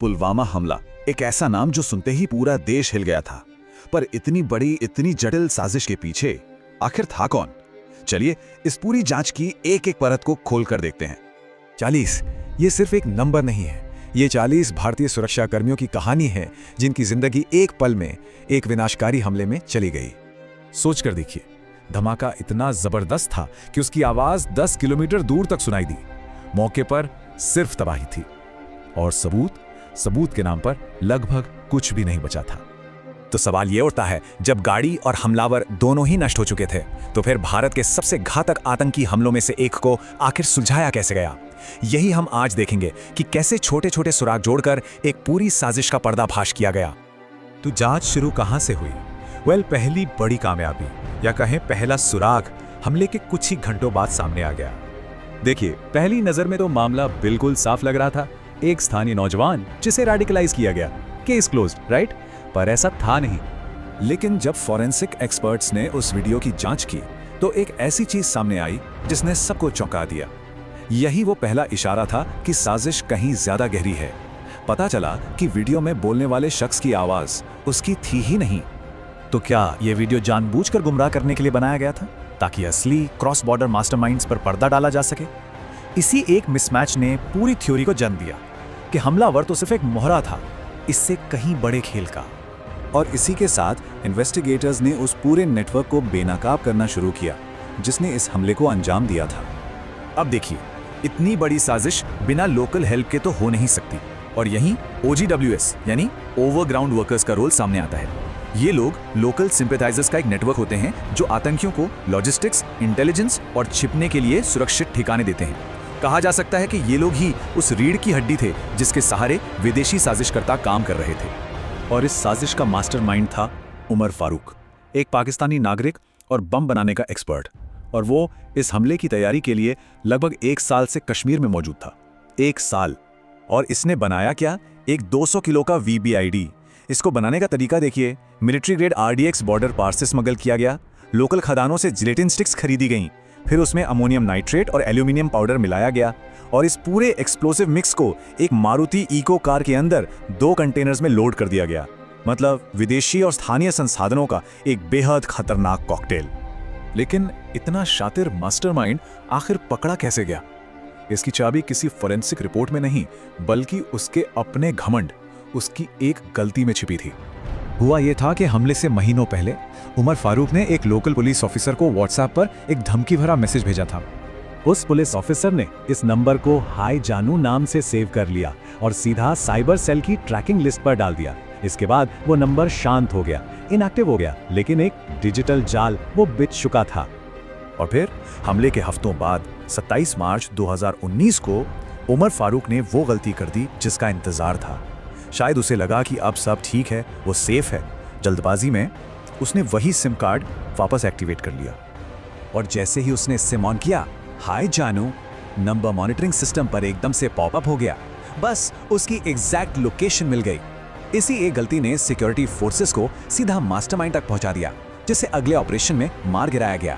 पुलवामा हमला, एक ऐसा नाम जो सुनते ही पूरा देश हिल गया था। पर इतनी बड़ी, इतनी जटिल साजिश के पीछे आखिर था कौन? चलिए इस पूरी जांच की एक एक परत को खोल कर देखते हैं। 40 ये सिर्फ एक नंबर नहीं है, ये 40 भारतीय सुरक्षा कर्मियों की कहानी है जिनकी जिंदगी एक पल में एक विनाशकारी हमले में चली गई। सोच कर देखिए, धमाका इतना जबरदस्त था कि उसकी आवाज 10 किलोमीटर दूर तक सुनाई दी। मौके पर सिर्फ तबाही थी और सबूत के नाम पर लगभग कुछ भी नहीं बचा था। तो सवाल यह उठता है, जब गाड़ी और हमलावर दोनों ही नष्ट हो चुके थे, तो फिर भारत के सबसे घातक आतंकी हमलों में से एक को आखिर सुलझाया कैसे गया? यही हम आज देखेंगे कि कैसे छोटे छोटे सुराग जोड़कर एक पूरी साजिश का पर्दाफाश किया गया। तो जांच शुरू कहां से हुई? पहली बड़ी कामयाबी या कहें पहला सुराग हमले के कुछ ही घंटों बाद सामने आ गया। देखिए, पहली नजर में तो मामला बिल्कुल साफ लग रहा था। एक स्थानीय नौजवान जिसे रेडिकलाइज किया गया, केस क्लोज्ड, राइट? पर ऐसा था नहीं। लेकिन जब फॉरेंसिक एक्सपर्ट्स ने उस वीडियो की जांच की तो एक ऐसी चीज सामने आई जिसने सबको चौंका दिया। यही वो पहला इशारा था कि साजिश कहीं ज्यादा गहरी है। पता चला कि वीडियो में बोलने वाले शख्स की आवाज उसकी थी ही नहीं। तो क्या यह वीडियो जानबूझकर गुमराह करने के लिए बनाया गया था, ताकि असली क्रॉस बॉर्डर मास्टरमाइंड्स पर पर्दा डाला जा सके? इसी एक मिसमैच ने पूरी थ्योरी को जन्म दिया कि हमलावर तो सिर्फ एक मोहरा था, इससे कहीं बड़े खेल का। और इसी के साथ इन्वेस्टिगेटर्स ने उस पूरे नेटवर्क को बेनकाब करना शुरू किया जिसने इस हमले को अंजाम दिया था। अब देखिए, इतनी बड़ी साजिश बिना लोकल हेल्प के तो हो नहीं सकती, और यहीं OGWS यानी ओवरग्राउंड वर्कर्स का रोल सामने आता है। ये लोग लोकल सिंपैथाइजर्स का एक नेटवर्क होते हैं जो आतंकियों को लॉजिस्टिक्स, इंटेलिजेंस और छिपने के लिए सुरक्षित ठिकाने देते हैं। कहा जा सकता है कि ये लोग ही उस रीढ़ की हड्डी थे जिसके सहारे विदेशी साजिशकर्ता काम कर रहे थे। और इस साजिश का मास्टरमाइंड था उमर फारूक, एक पाकिस्तानी नागरिक और बम बनाने का एक्सपर्ट। और वो इस हमले की तैयारी के लिए लगभग 1 साल से कश्मीर में मौजूद था। 1 साल। और इसने बनाया क्या? एक 200 किलो का VBID। इसको बनाने का तरीका देखिए। मिलिट्री ग्रेड RDX बॉर्डर पार से स्मगल किया गया, लोकल खदानों से जिलेटिन स्टिक्स खरीदी गईं, फिर उसमें अमोनियम नाइट्रेट और एल्यूमिनियम पाउडर मिलाया गया और इस पूरे एक्सप्लोसिव मिक्स को एक मारुति इको कार के अंदर 2 कंटेनर्स में लोड कर दिया गया। मतलब विदेशी और स्थानीय संसाधनों का एक बेहद खतरनाक कॉकटेल। लेकिन इतना शातिर मास्टरमाइंड आखिर पकड़ा कैसे गया? इसकी चाबी किसी फोरेंसिक रिपोर्ट में नहीं, बल्कि उसके अपने घमंड, उसकी एक गलती में छिपी थी। हुआ यह था कि हमले से महीनों पहले उमर फारूक ने एक लोकल पुलिस ऑफिसर को व्हाट्सएप पर एक धमकी भरा मैसेज भेजा था। उस पुलिस ऑफिसर ने इस नंबर को हाय जानू नाम से सेव कर लिया और सीधा साइबर सेल की ट्रैकिंग लिस्ट पर डाल दिया। इसके बाद वो नंबर शांत हो गया, इनएक्टिव हो गया, लेकिन एक डिजिटल जाल वो बिछ चुका था। और फिर हमले के हफ्तों बाद 27 मार्च 2019 को उमर फारूक ने वो गलती कर दी जिसका इंतजार था। शायद उसे लगा कि अब सब ठीक है, वो सेफ है। जल्दबाजी में उसने वही सिम कार्ड वापस एक्टिवेट कर लिया और जैसे ही उसने सिम ऑन किया, हाय जानू नंबर मॉनिटरिंग सिस्टम पर एकदम से पॉपअप हो गया। बस उसकी एग्जैक्ट लोकेशन मिल गई। इसी एक गलती ने सिक्योरिटी फोर्सेस को सीधा मास्टरमाइंड तक पहुंचा दिया, जिसे अगले ऑपरेशन में मार गिराया गया।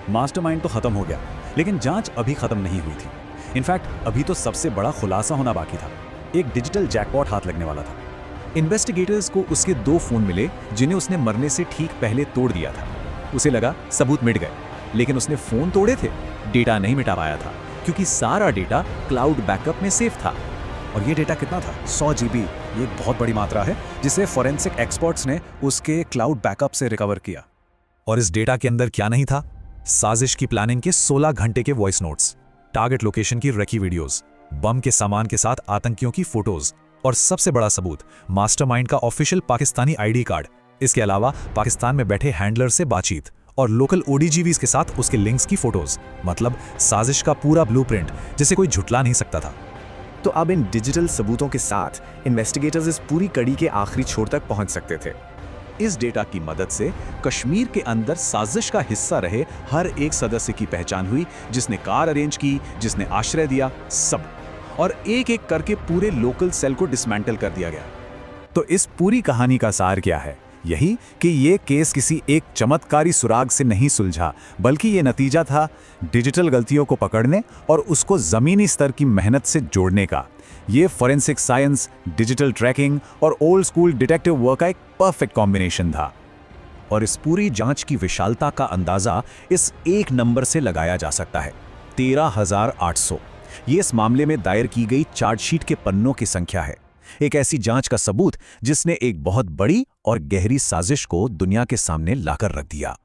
मास्टरमाइंड तो खत्म हो गया, लेकिन जांच अभी खत्म नहीं हुई थी। इनफैक्ट अभी तो सबसे बड़ा खुलासा होना बाकी था। एक डिजिटल जैकपॉट हाथ लगने वाला था। इन्वेस्टिगेटर्स को उसके 2 फोन मिले जिन्हें उसने मरने से ठीक पहले तोड़ दिया था। उसे लगा सबूत मिट गए, लेकिन उसने फोन तोड़े थे, डेटा नहीं मिटा पाया था, क्योंकि सारा डेटा क्लाउड बैकअप में सेफ था। और ये डेटा कितना था? 100 GB। ये एक बहुत बड़ी मात्रा है जिसे फॉरेंसिक एक्सपर्ट्स ने उसके क्लाउड बैकअप से रिकवर किया। और इस डेटा के अंदर क्या नहीं था? साजिश की प्लानिंग के 16 घंटे के वॉइस नोट्स, टारगेट लोकेशन की रखी वीडियोस, बम के सामान के साथ आतंकियों की फोटोज और सबसे बड़ा सबूत, मास्टरमाइंड का ऑफिशियल पाकिस्तानी ID कार्ड। इसके अलावा पाकिस्तान में बैठे हैंडलर से बातचीत और लोकल ODGVs के साथ उसके लिंक्स की फोटोज। मतलब साजिश का पूरा ब्लूप्रिंट जिसे कोई झुटला नहीं सकता था। तो अब इन डिजिटल सबूतों के साथ इन्वेस्टिगेटर्स इस पूरी कड़ी के आखिरी छोर तक पहुंच सकते थे। इस डेटा की मदद से कश्मीर के अंदर साजिश का हिस्सा रहे हर एक सदस्य की पहचान हुई, जिसने कार अरेंज की, जिसने आश्रय दिया, सब। और एक एक करके पूरे लोकल सेल को डिसमेंटल कर दिया गया। तो इस पूरी कहानी का सार क्या है? यही कि ये केस किसी एक चमत्कारी सुराग से नहीं सुलझा, बल्कि ये नतीजा था डिजिटल गलतियों को पकड़ने और उसको जमीनी स्तर की मेहनत से जोड़ने का। ये फॉरेंसिक साइंस, डिजिटल ट्रैकिंग और ओल्ड स्कूल डिटेक्टिव वर्क का एक परफेक्ट कॉम्बिनेशन था। और इस पूरी जांच की विशालता का अंदाजा इस एक नंबर से लगाया जा सकता है, 13,800। ये इस मामले में दायर की गई चार्जशीट के पन्नों की संख्या है। एक ऐसी जांच का सबूत जिसने एक बहुत बड़ी और गहरी साजिश को दुनिया के सामने लाकर रख दिया।